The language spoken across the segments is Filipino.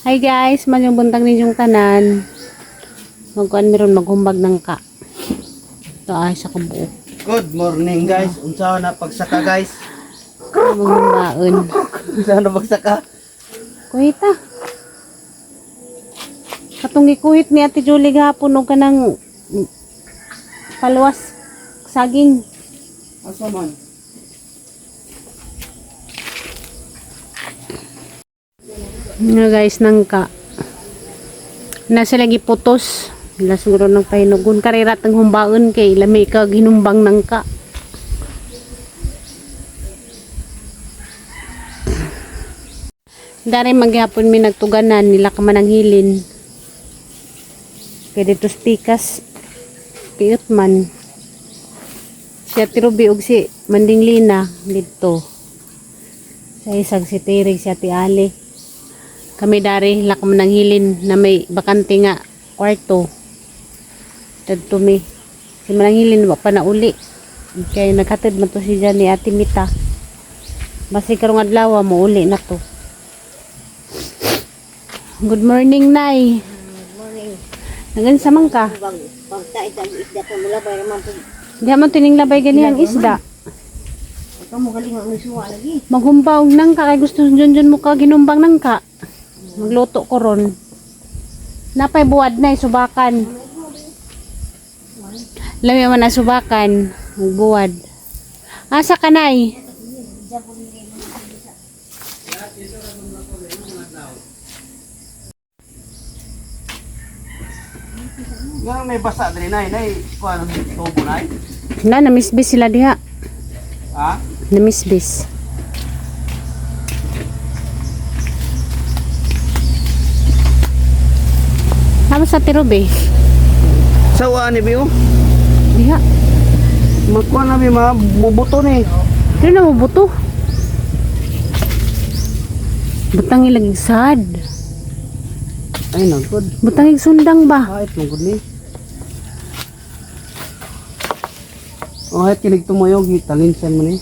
Hi guys, manyong buntang ninyong tanan. Magkuan meron maghumbag ng ka. Ito ay sa kabuo. Good morning guys. Unsa na pagsaka guys? Maghumbaon. Unsa na pagsaka? Kuhita. Katong gikuhit ni Ate Julie gahapon og kanang paluwas saging. Asa man? Nga guys nang ka. Nasa lagi putos. Ila siguro nang pahinugon karira tang humbaon kay lami ka ginumbang nang ka. Dari maghapon mi nagtuganan nila ka man ang hilin. Kay dito stikas piut man. Siya tirubi og si Manding Lina dito. Sa isag si Tirig si Ate Ali. Kami dari lak man ang hilin na may bakante nga kwarto. Dito mi. Si Manang Hilin wa pa na uli. Kay naghatid man to siya ni Ate Mita. Basi karong adlaw mo uli na to. Good morning, Nay. Good morning. Nagan sa man ka? Pagta itag isda ko mula bay naman po. Di man tining labay gani ang isda. Ikaw mo galing ang isuwa lagi. Maghumbaw nang ka kay gusto Junjun mo ka ginumbang nang ka. Magluto ko ron. Napay buwad na subakan. Lami man na subakan, magbuwad. Asa ka nay? Nga may basa diri nay, kuan tubo nay. Na namisbis sila diha. Ha? Namisbis. Ano sa tirobe? Sawa ni biyo. Diha. Magkuan na mi mabubuto ni. Ano na mo buto? Butang ilagig sad. Ay nagod. Butang sundang ba? Ay tungkod ni. Oh, ay kinig tumoyog talinsan mo ni.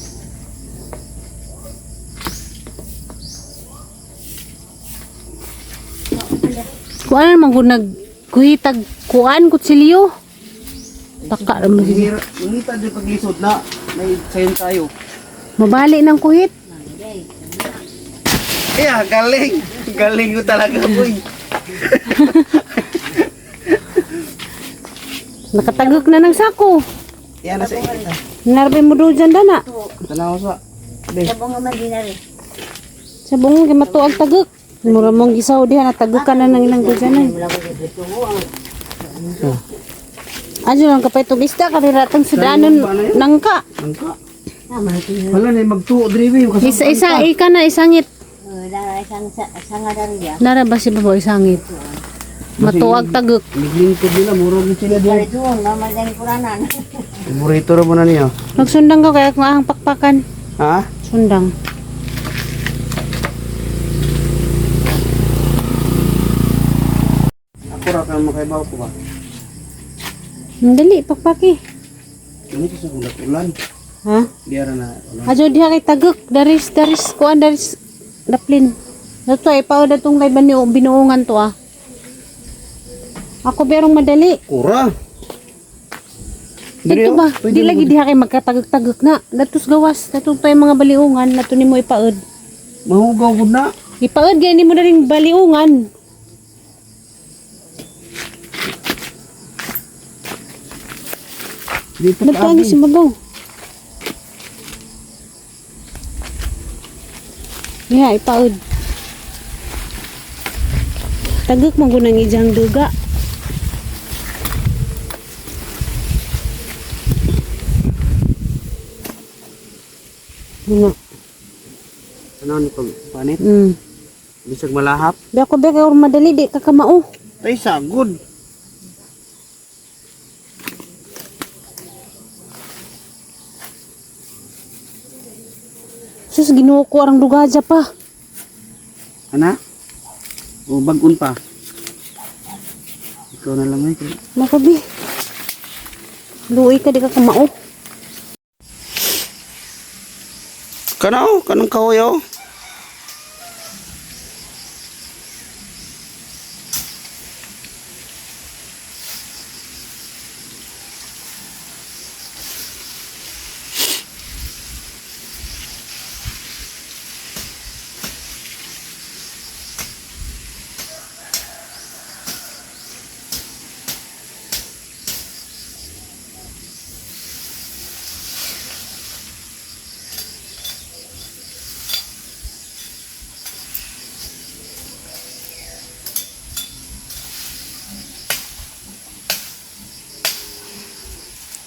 Kuan naman kung nagkuhitag kuan kutsilyo. Baka naman siya. Ngita di paglisod na may sayon tayo. Mabali ng kuhit. Yeah, galing. Galing ko talaga, boy. Nakatagok na ng sako. Yan na sa ikita. Narbe mo doon dyan dana. Tanaw sa. Be. Sabong nga man din na rin. Sa bungong kay matuag tagok. Mura mong gisaw diha natagok ka na ng ilang gudyanan. Mula ko dito mo ang Ano lang kapay itong isda kaniratang sudanon nangka. Angka. tama ito. Wala na magtuo drive yung Isa ika na isangit. Dara isang nga dari ya. Nara ba si babaw isangit? Matuag tagok. Naglingkod nila, murag yung sila Dari din. doon naman din kuranan. Burrito rin mo na niya. Magsundang ka kaya kung ahang pakpakan. Ha? Sundang. Ako ra ka makaibaw ko ba? Dali pakpaki. Ano kasi kung ulan? Ha? Diara na ulan. Ajo diha kay tagok daris kuan daris daplin. Dato ay pao datong kay binuungan to ah. Ako berong madali. Kura. Dito ba? Di lagi diha kay magkatagok-tagok na. Datos gawas. Datong tayo mga baliungan. Nato nimo ipaod. Mahugaw ko na. Ipaod gani mo na rin baliungan. Dito Nagtagi si Mabaw. Diha ipaod. Tagok man ko nang ijang duga. Ano? Ano ni pag panit? Bisag malahap. Di ako ba kaya madali di ka kamao. Tay sagod. Sus ginuo ko arang dugaja pa. Ana? O bagun pa. Ikaw na lang ay. Nakabi. Luoy ka di ka kamao. Kanang kahoy oh.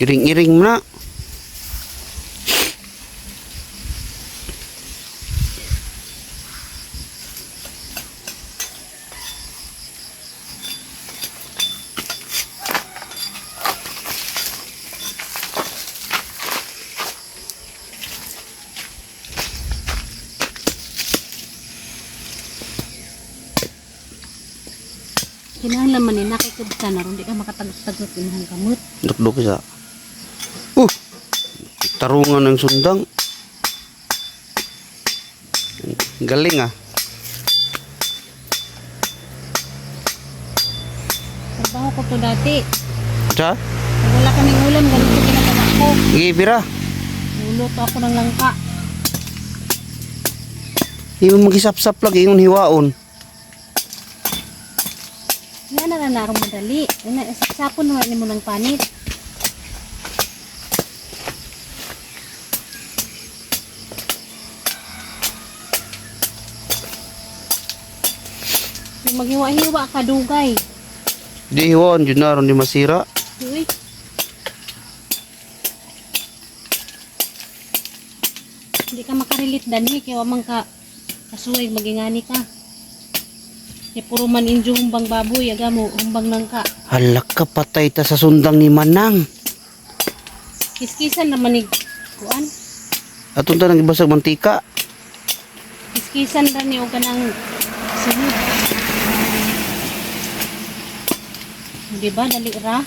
Iring-iring mo na. Kinahanglan man ni nakikabta na ron di ka makatagot-tagot inang kamot. Duk-duk isa. Tarungan ng sundang. Galing ah. Trabaho ko to dati. Sa? Pag wala kaming ulam, ganito ginagawa ko. Gibira. Luluto ako ng langka. Hindi mo magisap-sap lagi yung hiwaon. Yan na lang narong madali. Sapon naman ni mo ng panit. Yung maghiwa-hiwa ka dugay. Di hiwaon, yun na ron di masira. Uy. Hindi ka makarelate dani. Kaya wamang ka kasuway magingani ka. Kaya puro man injo humbang baboy. Aga mo humbang nang ka. Halak ka patay ta sa sundang ni Manang. Kiskisan naman ni kuan. Atong ta nang ibasag mantika. Kiskisan ra ni o kanang sunod. Di ba dali ra?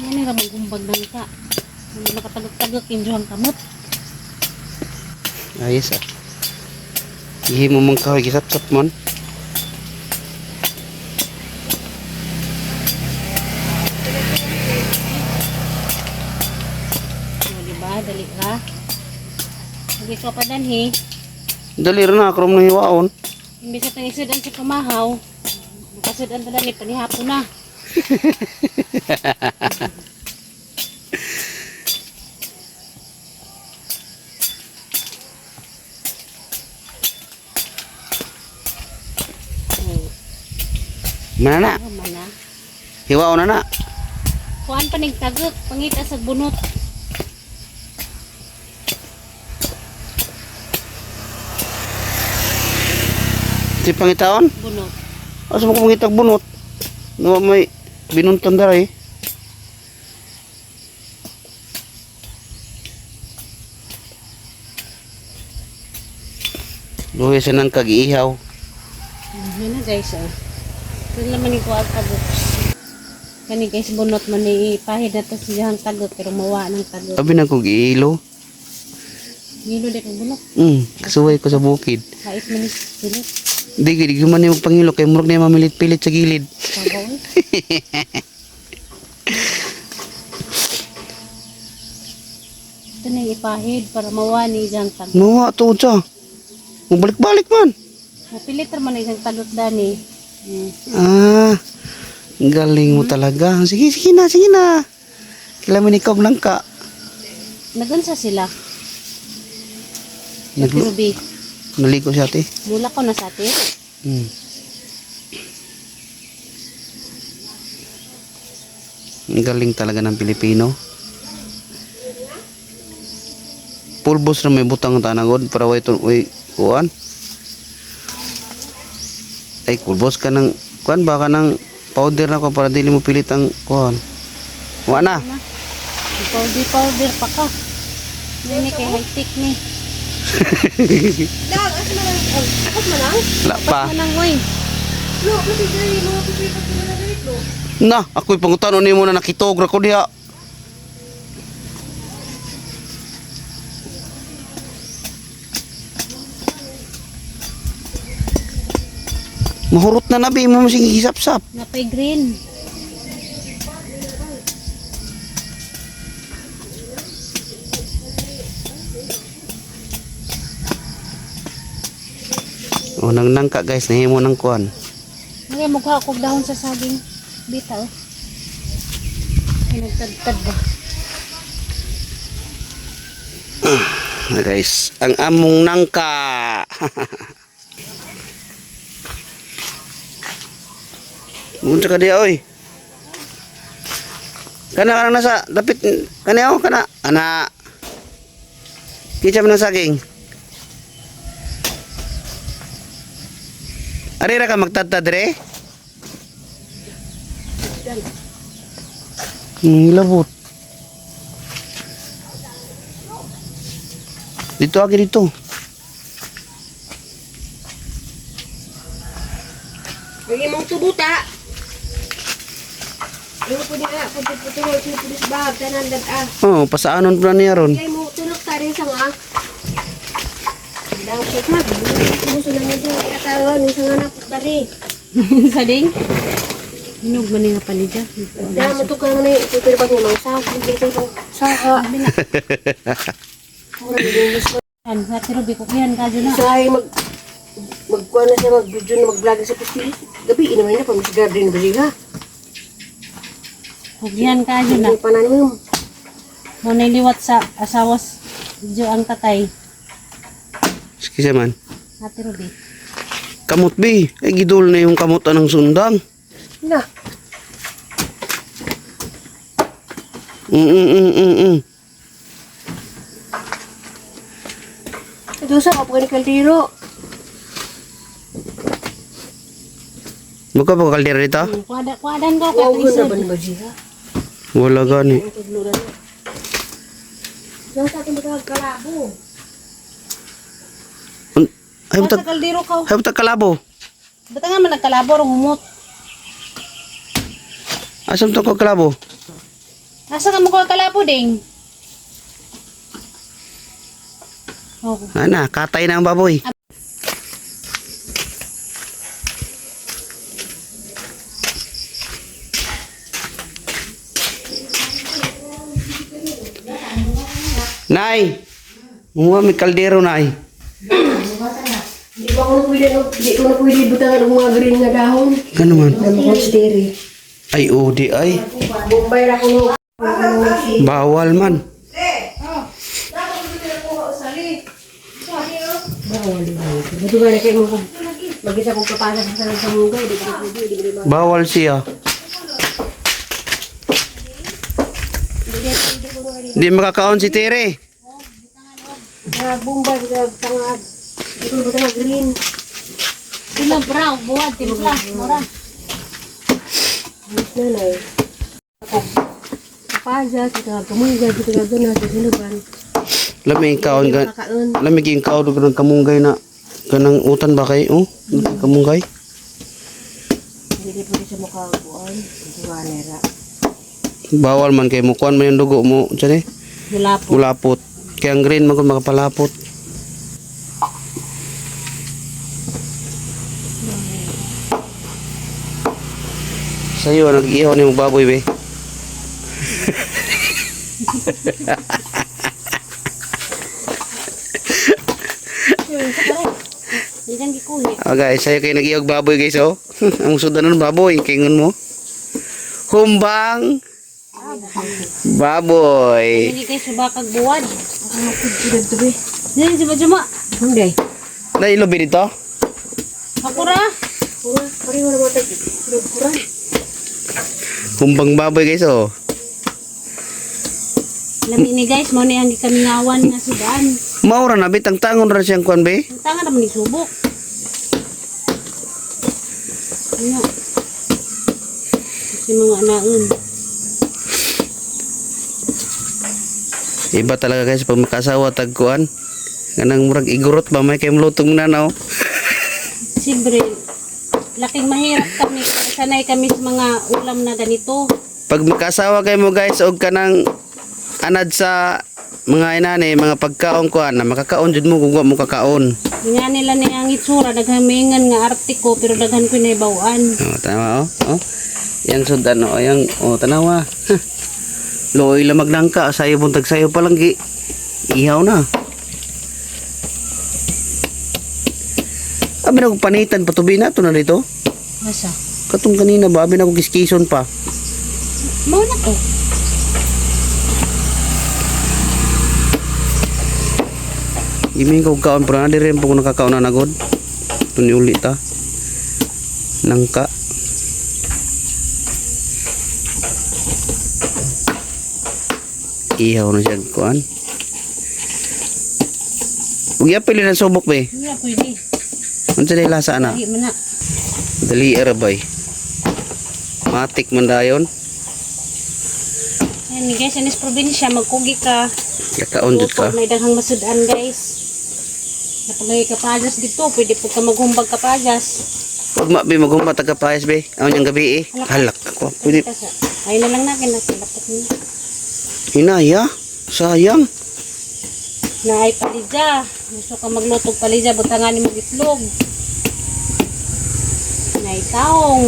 Yan ra maghumbag nang ka. Hindi makatagok-tagok injo ang kamot. Ayos ah. Ihi mo mong kahoy gisap-sap man. O, di ba dali ra? Hindi ka pa danhi. Dali rin na, karoon ng hiwaon. Imbis na isudan si kumahaw. Kasudan tala ni panihapon na. Mana na? Ano man na? Hiwaon na na. Kuan pa nagtagok, pangita sa bunot. Si pangitaon? Bunot. Asa mo kumangitag bunot? No may binuntan daray. Luhi sa nang kag-ihaw. Yan na guys oh. Ito naman yung kuwag tagok. Kani guys bunot man ni ipahid na to siyang tagok pero mawa ng tagok. Abi na kog iilo. Ngilo dek ang bunot. Kasuway ko sa bukid. Kait man ni bunot. Di man yung pangilo kay murag na yung mamilit-pilit sa gilid. Sabaw eh. Ito na yung ipahid para mawa ni siyang tagok. Mawa to sa. Mabalik-balik man. Mapilit naman isang tagok dani. Ah, galing mo talaga. Sige, sige na, sige na. Kailangan ikaw lang ka. Nagunsa sila. Naglo- Ruby. Naligo siya ate. Mula ko na sa atin. Ang galing talaga ng Pilipino. Pulbos na may butang tanagod para way kuan. Ay, pulbos ka ng kuan baka ng powder na ko para dili mo pilit ang kuan. Wa na. Powder pa ka. Hindi kay high-tech ni. Wala pa. Manang oy. Na, ako'y pangutano nimo na nakitog ra ko diha. Mahurot na nabi mo sige gisap-sap. Napay green. O nang nangka guys, nahimo ng kuan. Ngayon mukha akong dahon sa saging. Bitaw. Ay nagtagtag ba? Guys, ang among nangka. Unsa ka diya oy? Kana nasa dapit kana kana ana. Kitsa man ang saging. Ari ra ka magtadtad re? Labot. Dito agi dito. Lagi mong tubuta. Ano po niya? Puti-puti-puti sa bag. Tanan dad Oh, pasaanon pa niya ron. Kaya mo tulog ka rin sa nga. Daw siya ka. Gusto na niya dyan. Katawan. Isang anak ko tari. Sa ding. Hinog man nga palida. Dahil matukan mo na yung ipipil pa niya mga saha. Dito yung saha. Mura yung gusto. Yan, sa tirubi ko yan ka dyan na. Sahay magkuha na siya mag-video na mag-vlog sa pusti. Gabi, inaman na pa. Mas garden ba siya? Hugyan ka dyan na. Ano pa na naman? Muna liwat sa asawas. Diyo ang tatay. Sige man. Sa tirubi. Kamot bi. Ay gidol na yung kamot ng sundang. Na. Ito sa kapag ni Kaldiro. Buka pa kaldera dito? Kuwadan ko ka. Wow, na ba ni ba siya? Wala gani. Ang tagluran na. Diyan sa ating magkalabo. Ay Sa buta kaldero ka. ay buta kalabo. Ba't nga man nagkalabo rong humot? Asam to ko kalabo? Asa ka mo ko kalabo ding? Oh, Ana, katay na ang baboy. Nay, mga may kaldero nay. Di ba ako na pwede butang ang mga green nga dahon? Gano man? Ang mga steri. Ay, di ay. Bombay na ko no. Bawal man. Bawal din. Ito ba na kayo mo? Mag-isa kong kapasok sa mungay. Di ba pwede? Di ba? Bawal siya. Di makakaon si Tere. Bombay, tangad. Ito ba tangad green? sila brown, buwad, timpla, mura. Nanay. Kapasa, kita kamunggay, kita gagana sa sinuban. Lamig kaon gan. Kakaon. Lamig yung kaon ganang kamunggay na kanang utan ba kay kamunggay. Hindi po sa mukha buwan. Ito nera. Bawal man kay mukuan man yung dugo mo, tiyan eh. Gulapo. Mulapot. Kaya ang green man kung makapalapot. Sa'yo, nag-ihaw ni mong baboy, be. Hindi lang gikuhi. Oh, guys, sa'yo kayo nag-ihaw baboy, guys, oh. Ang sudan ng baboy, kingon mo. Humbang baboy. Hindi kayo subakag buwad. Sudah to be. Hindi, si Bajuma. Hindi. Nailobi dito? Makura. Pareho na mga tag-kuran. Humbang baboy, guys, oh. Lami ni guys, mo ni ang gikamingawan nga sudan. Maura na, bitang tangon rin siyang kuan, be. Ang tanga naman ni subok. Ano? Kasi mga anaon. Iba talaga guys pag makasawa tagkuan. Ganang murag igurot ba may kayong lutong nanaw. Siyempre, laking mahirap kami. Sanay kami sa mga ulam na ganito. Pag makasawa kayo mo guys og kanang anad sa mga inani, mga pagkaon kuan na makakaon jud mo kung wa mo kakaon. Nga nila ni ang itsura, daghamingan nga artiko, pero daghan ko na ibawaan. Oh, tama oh. Oh. Yang sudan oh, yang oh tanawa. Loy lamag lang ka, sayo buntag sayo pa lang gi. Ihaw na. Abi na ko panitan patubi na to na dito. Masa? Katong kanina ba abi na ko kiskison pa. Mau na ko. Giming ko kaon pero na dire po ko nakakaon na nagod. Tuni uli ta. Nangka. ihaw na siya kuan. Ug yapil na subok be. Wala pwede. Unsa day lasa na? Lahi man na. Dali ara bay. Matik man dayon. Ayan guys, anis probinsya, magkugi ka. Kakaon jud ka. Luto, may daghang masudan guys. Kapag may kapagas dito, pwede po ka maghumbag kapagas. Wag mabi magumba taga paes be. Aw nyang gabi eh. Halak ako. Pwede Ay na lang nakin, nakalapot mo. hinaya. Sayang. Naay palidya. Gusto ka maglutog palidya, butangan mo itlog. Naay taong.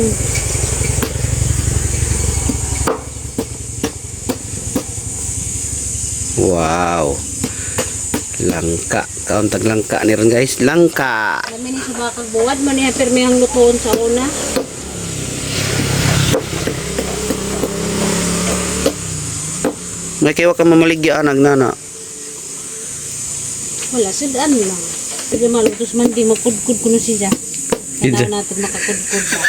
Wow. Langka. Kaon tag langka ni ron guys. Langka. Alam ni sa bakag buwad man niya permi ang lutoon sa una. May kaya ka mamaligya nagnana. Wala, sidaan lang. Sige malutos man, di mapudkud ko na siya. Ida. Kailangan natin makakudkud ba.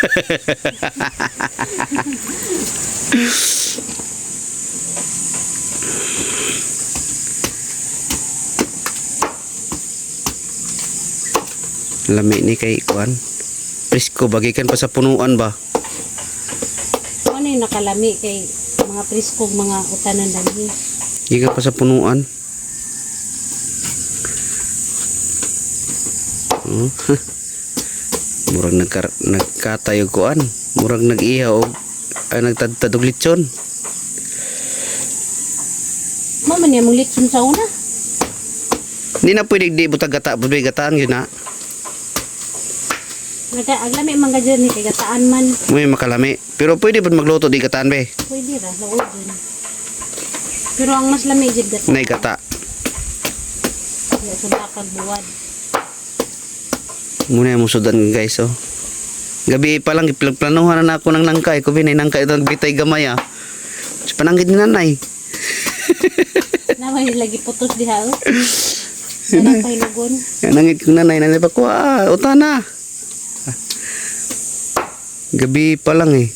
Lami ni kay kuan. Presko bagikan pa sa punuan ba. Ano yung nakalami kay mga priskog, mga utanan dali. Gikan pa sa punuan. Oh. Murag nagkatayo kuan. Murag nag-ihaw og ay nagtadtad og lechon. Mama niya mong litson sa una. Hindi na pwede di butag gata, butag gataan yun na. Aglami mga dyan ni kay gataan man. May makalami. Pero pwede ba magluto di gataan be? Pwede ra, laod din. Pero ang mas lami dyan gataan. Nay gata. Kaya sa bakag buwad. Muna yung musudan guys oh. Gabi pa lang planuhan na ako ng nangkay. Ko binay nangkay ito bitay gamay ah. Sa pananggit ni nanay. Naman yung lagi putos diha oh. Sarap pa hinugon. Nangit ko nanay pa ko utana. Gabi pa lang eh.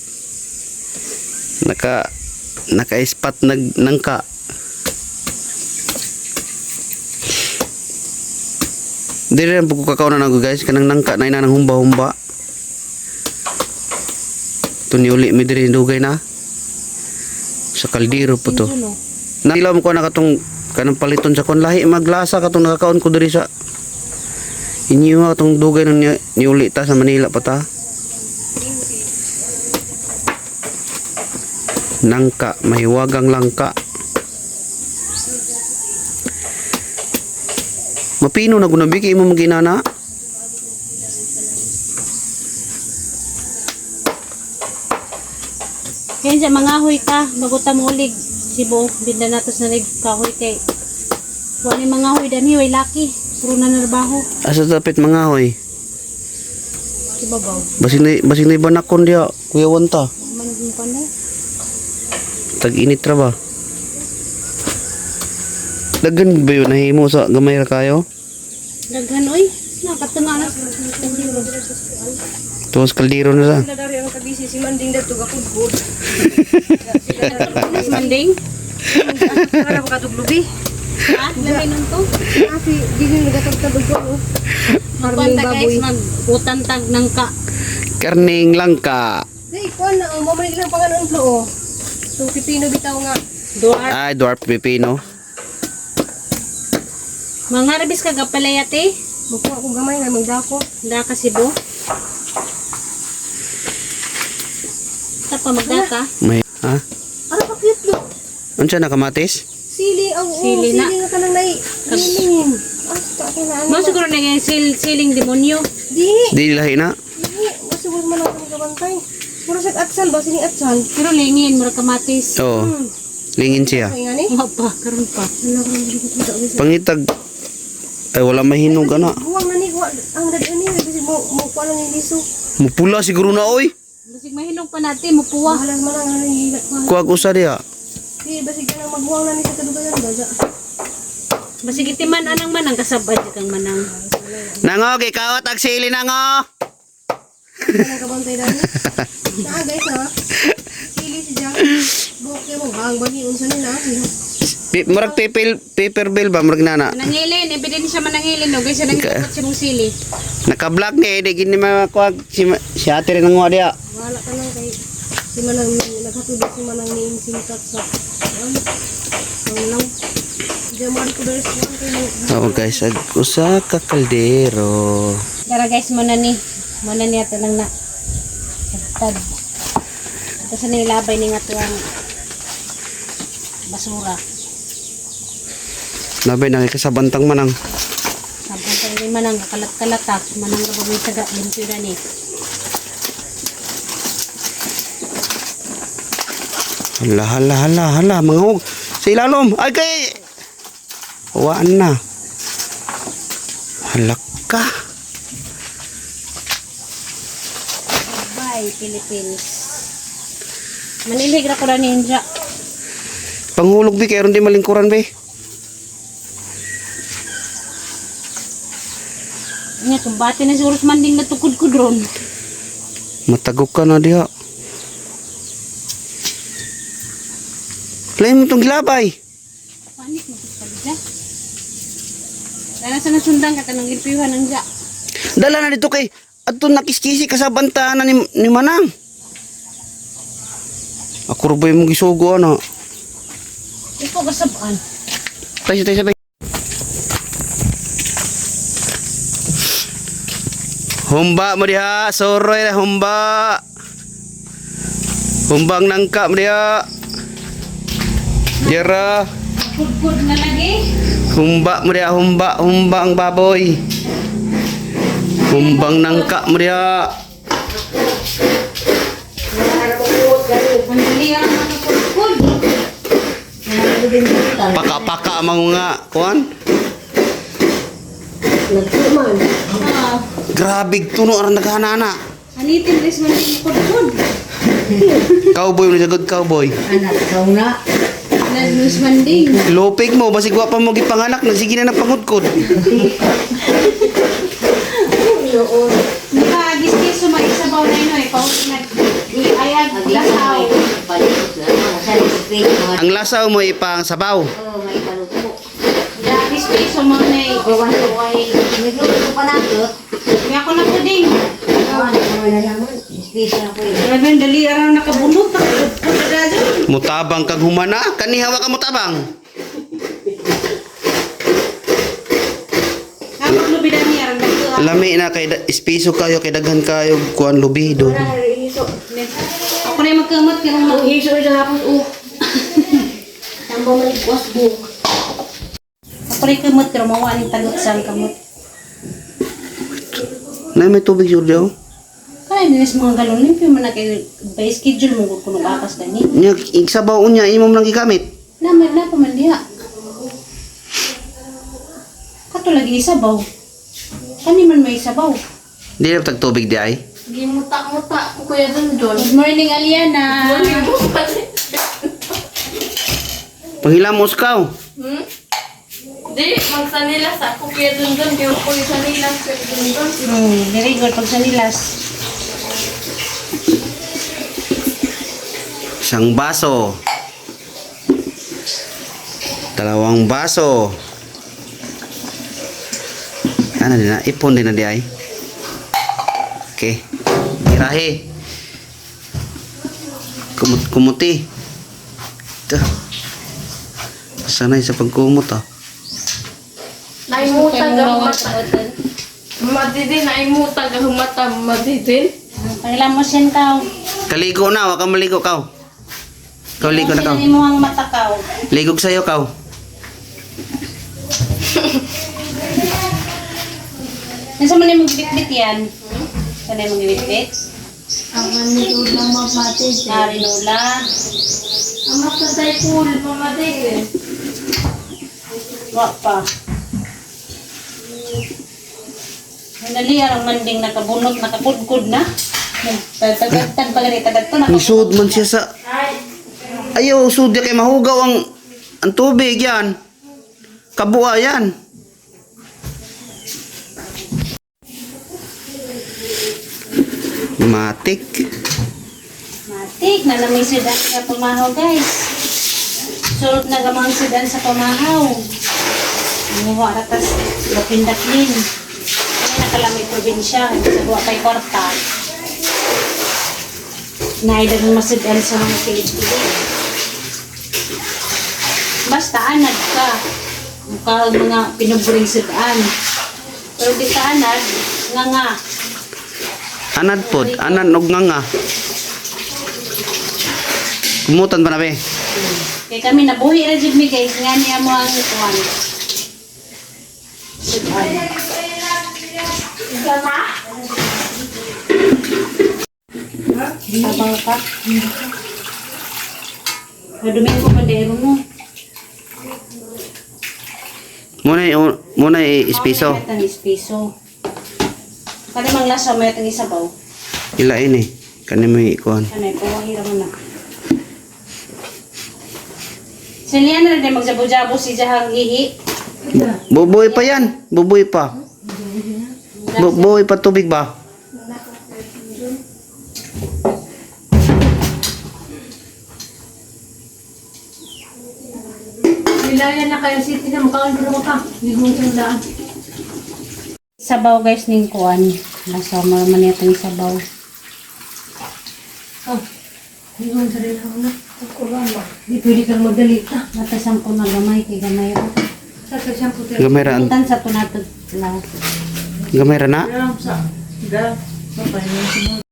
Naka-spot nangka. Dili rin po kakao na nago guys. Kanang nangka na inanang humba-humba. Ito niuli mi diri dugay na. Sa kaldero po to. Tinsulo. Nailaw mo ko na katong kanang paliton sa kon lahi maglasa katong nakakaon ko diri sa inyo katong dugay nang niuli ta sa Manila pa ta. Nangka, mahiwagang langka. Mapino na gunabi kay mo maginana. Kaya sa mangahoy ka, bago ta mulig. Sibo, binda natos na kahoy kay. Wala yung mangahoy dani, way laki. Puro na narbaho. Asa tapit mga hoy. Sibabaw. Basin na banakon dia, Kuya Wanta. Managing pa na. Tag-init ra ba? Dagan ba yun nahimo sa gamay ra kayo? Daghan, oy. Nakatunga na. Tuwas kaldero na sa. Sila dari ang kabisi si Manding dato gakudgod. Mas manding. Para makatuglubi. Ha? Lamay nun to. Kasi dili nagatagtadugod. Harming Pagpanta guys, baboy. mag-utantag ng ka. Karning langka. Day, kuan na mamalik lang pangalan flo. So pipino bitaw nga. Duar. Ay, dwarf pipino. Mga rabis ka gapalayate. Buko ako gamay nga magdako. Da ka Cebu. Tapa magdaka. May ha? Ano pa cute lo? Unsa na kamatis? Sili ang Sili na. sili nga kanang nai. Lilin. Taka na ano. Mo siguro na yung siling demonyo. Di. Di lahi na. Di. Masugod man ako kabantay. Puro sa atsal ba sini atsal? Pero lingin, mura kamatis. Oo. Lingin siya. Ay nga ni. Nga pa, karon pa. Wala ko hindi ko kita ulit. Pangitag ay wala mahinog ana. Buwang na ni ang dad ani kasi mo kuan ni liso. Mupula siguro na oy. Basig mahinog pa natin, mupuwa. Wala man ang ni. Kuwag usa diha. Di basig ka nang magbuwang na ni sa kadugayan daga. Basig itiman anang manang kasabad kang manang. Nango gikawat ag sili nango. Kanang kabantay dali. Naa guys ha. Sili si Jack. Bukay mo bang bani unsa ni na. Murag paper bill ba murag nana. Manangilin, ebidensya manangilin no, guys, sa nangikot si mong sili. Naka-block ni di gini makuha si ate rin ang mga diya. Wala ka lang kay si manang naghatubig si manang ni singkat sa ang lang. Diyan mo ko dres mo kay Oh guys, usa ka kaldero. Tara guys, muna ni ato lang na. Tad. Ito sa nilabay ni nga tuwang basura. Labay na kasabantang manang. Sampang sa rin manang kalat-kalatak, manang kababay taga, limpyo na ni. Hala, mga hug. Sa ilalom. Ay kay. Waan na. Halaka. Bye, Philippines. Manilig na ko na ninja. Panghulog bi kay ron di malingkuran be. Nya, tumbati na siguro sa manding na tukod-kod ron. Matagok ka na diha. Lain mo itong gilabay. Panik mo sa palidya. Dala sa nasundang ka tanong limpyuhan ng dya. Dala na dito kay ato nakiskisi kasabanta na ni Manang. Ako rubay mong gisugo ano. Ikaw kasabaan. Tayo sabay. Humba mo diha, soroy na humba. Humbang nangka mo diha. Jera. Kudkod na lagi. Humba mo diha, humba ang baboy. Humbang nangka mo diha. Ang dali ang mga kudkod. Paka-paka mga kuan. nagtuman. Grabe tuno aran naghanana. Anitin res man yung kudkod. Cowboy mo sagod cowboy. Anak kau na. Nalus manding. Lopig mo basig wa pa mo gipanganak na sige na napangudkod. Noon. Nakagiskis sumay sa baw na ino eh. Ayag lasaw. Ang lasaw mo ipang sabaw. Giskis sumay na eh. Kaya ako na puding. Grabe ang dali araw nakabunot. Nakabunot na dyan. Mutabang kag humana, kanihawa ka mutabang. Kapag lubidan niya, ang nagtuwa. Lami na kay espiso kayo kay daghan kayo kuan lubido. Ako na yung magkamot kaya Ang nung hiso sa hapon Tambang maligwas book. ako na yung kamot pero mawa ng tagot sa kamot. Na may tubig jud daw. Kaya nilis mga galon limpyo man na kayo by schedule mo kung akas gani. Nya igsabaw unya imong lang gigamit. Naman na pa man diha. Kato lagi isabaw. Kani man may sabaw. Di na tag tubig di ay. Gimutak-mutak ko kuya dun dun. Good morning, Aliana. Panghilamos ka. Di, magsanila sa ako kuya dun dun. Kaya ko yung sanila sa dun dun. Very good pag sa nilas. Isang baso. Dalawang baso. Ano din na? Ipon din na di ay. Okay. Tirahe. Kumuti. Ito. Sanay sa pagkumot ah. Naimutag ang mata. Madidin, naimutag ang mata. Madidin. Pangilamos yan ka. Kaligo na, wag kang maligo kaw. Kaw ligo na kaw. Sinanin mo ang mata ka. Ligog sa'yo kaw. Nasa mo na yung magbitbit yan? Saan yung magbitbit? Ang manito na mamatid. Marinola. Ang matatay pool, mamatid. Wak pa. Nali ang manding nakabunot, nakakudkud na. Nagtagtag pala rin tagat to. Nisud man siya sa... Ayaw, sudya kay mahugaw ang tubig yan. Kabua yan. Matik. Matik na namisid ang pumahaw guys. Sulot na gamang sidan sa pamahaw. Muha na tas lapindatlin. Kaya nakalamay probinsya. Sa buwa kay kwarta. Naidag mo masidan sa mga kilit-kilit. Basta anad ka. Mukha ang mga pinuburing sidan. Pero di ka anad, nga. Anad pod, anad og nga. Kumutan pa na be. Kaya kami nabuhi na dyan mi guys. Nga niya mo ang kuwan. Sidan. Sabaw ka. Naduming ko bandero mo. Muna ispiso. May itang ispiso. Kani mang lasa may itang isabaw. Ilain eh. Kani mo ikuan. Kanay po, hira mo na. Silian na rin magsabo-jabo si Jahang Ihi. Bubuhay pa yan. Bubuhay pa. Bubuhay pa tubig ba? Nilayan na kayo city na makaon ko ka. Ligong sandaan. Sabaw guys ning kuan. Lasa mo man itong sabaw. Oh. Ligong sarili ako na. Ako lang ba? Di pwede kang magdalita. Matasan ko na gamay kay gamay ra. Sa siyang puti. Gameraan. Utan sa tunatod lang. Gamera na. Sa. Da. Papay mo.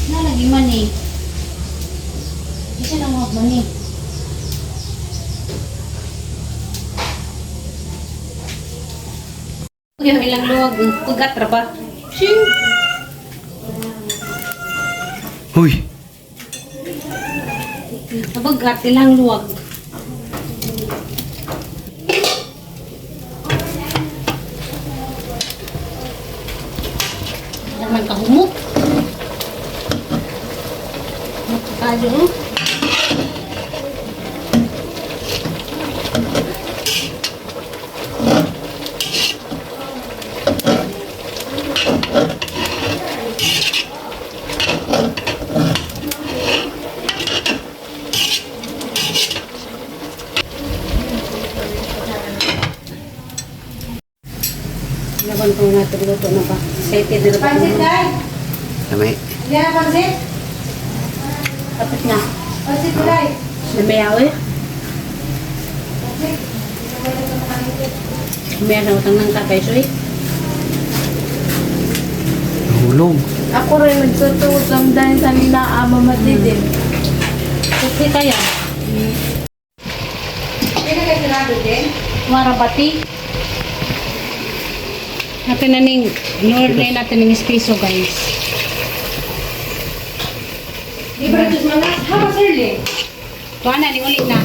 Nalagi man eh. Isa lang huwag man eh. Yung ilang luwag, pugat ra ba? Shing! Huy. Nabagat ilang luwag. Naman kahumok. Nakakadyo. Laban ko nga luto na ba? Excited na ba? Pansit dai. Dami. Yan ang pansit. Tapos na. Pansit dai. Namayaw eh. Mayroon na utang ng kakay soy. Hulog. Ako rin nagtutuot lang dahil sa nila ama matidin. Kasi kaya. Kaya na kayo sarado din? Marabati. Natin na ning, in-order natin ng espresso guys. Libre ito mga. Haba sirli. Tuwa na, di ulit na.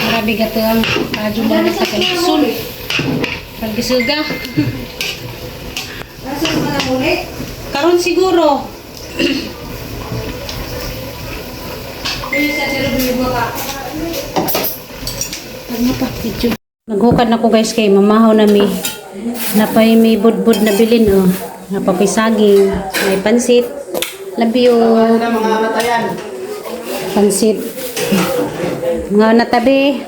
Marabi gato ang radyo mo na sa kaliksun. Pagkisuga. Nasa mga namulit. Karon siguro. Kaya sa sirli mo ka. Ano pa, video. Naghukad na ko guys kay mamahaw na mi. Napay may budbud na bilin oh. Napapay saging, may pansit, labyo, Mga matayan. pansit. Mga natabi.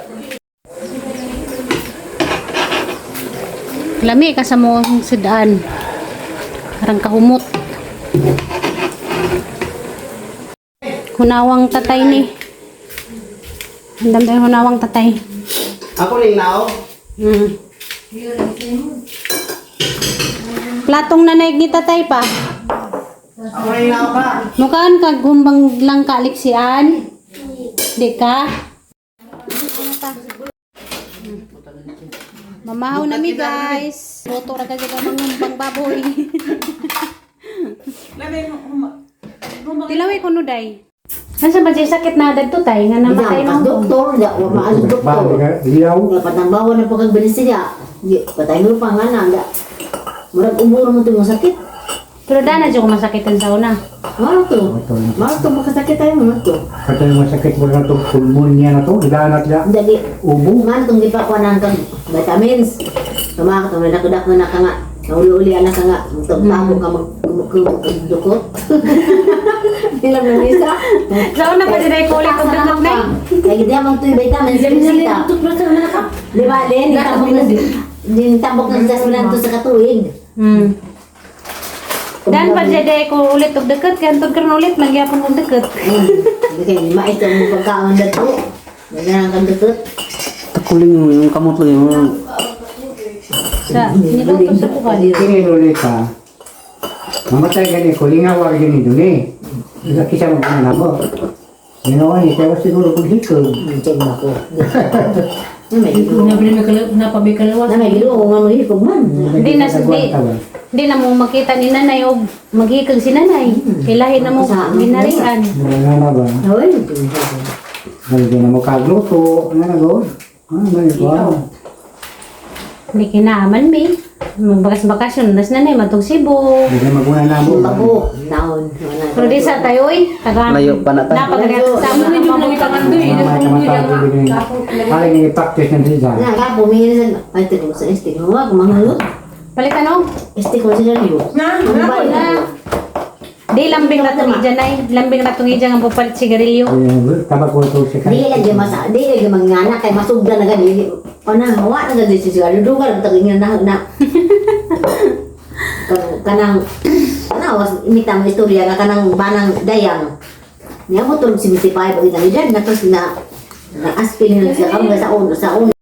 Lami ka sa mong sidaan. Karang kahumot. Hunawang tatay ni. Andam tayo hunawang tatay. Ako ning nao. Platong nanay ni tatay pa. Ako ning nao pa. Mukaan ka gumbang lang kaliksian. Di ka? Mamahaw na mi guys. Boto ra ka mga ngumbang baboy. Labi mo Dilaway ko no day. Nasa ba siya sakit na dagto tay nga namatay Mas no. doktor, da o maas doktor. Liyaw. Dapat nang bawa na pagkagbilis niya. Patay mo pa nga na. Murag umuro mo itong sakit. Pero dana siya ko masakitan sa una. Maro to. Maro to makasakit tayo mo to. Katay mo sakit mo na to, pulmonya na to, ilanat niya. Dali. Ubo. Nga itong gipakuanan kang vitamins. Tumakot mo na kudak na ka nga. Nauli-uli anak ka nga. Tabo ka magdukot. Tilang na isa. Sa una pa siya ko ulit og dagdag nay. Kaya hindi mo ito yung vitamins. Di ba, Len? Tambok ng jasminan to sa katuig. Dan pa siya day ko ulit og dagkat kaya antod karon ulit magyapon og dagkat. Kasi mais ang pagkaon na to. Ganyan kang dukot. Takuling yung kamot lang yung Sa niluto sa bukal. Kinilulit ka. Mamatay gani ko, lingawar gani dun eh. Nakisa mo na mo. Ginawa niya, pero siguro kung hikog. Diyan mo ako. Na may gilo. Napabikalawas. Na may gilo kung ano hikog man. Hindi na mo makita ni nanay o maghikag si nanay. Kailahin na mo ginarian. Wala na ba? Hoy, Hindi na mo kagluto. Ano na gawin? May ba? Hindi kinaaman mi. Magbakas-bakasyon. Nas nanay matong Cebu. Hindi na magmuna na mo. bago, naon. Pero di sa tayo eh. layo pa na tayo. Napagagata sa amin. Medyo nagitangan doon eh. Kaya nag-practice ng siya. Na ka bumili sa ay teko sa este ko wa kumangalo. Palitan o. Este ko sa liyo. Na, Na. Di lambing na itong ija na lambing na itong ija nga pupalit sigarilyo. Tabak ko ito siya. Di lagi masa, di lagi mangana kay masugda na gani. Pana wa na gani si sigaro dugar taging na. Kanang was imitang istorya nga kanang banang dayang. Niya mo tulog si Mitipay pag itangidan na tos na aspin nila sa kamay sa una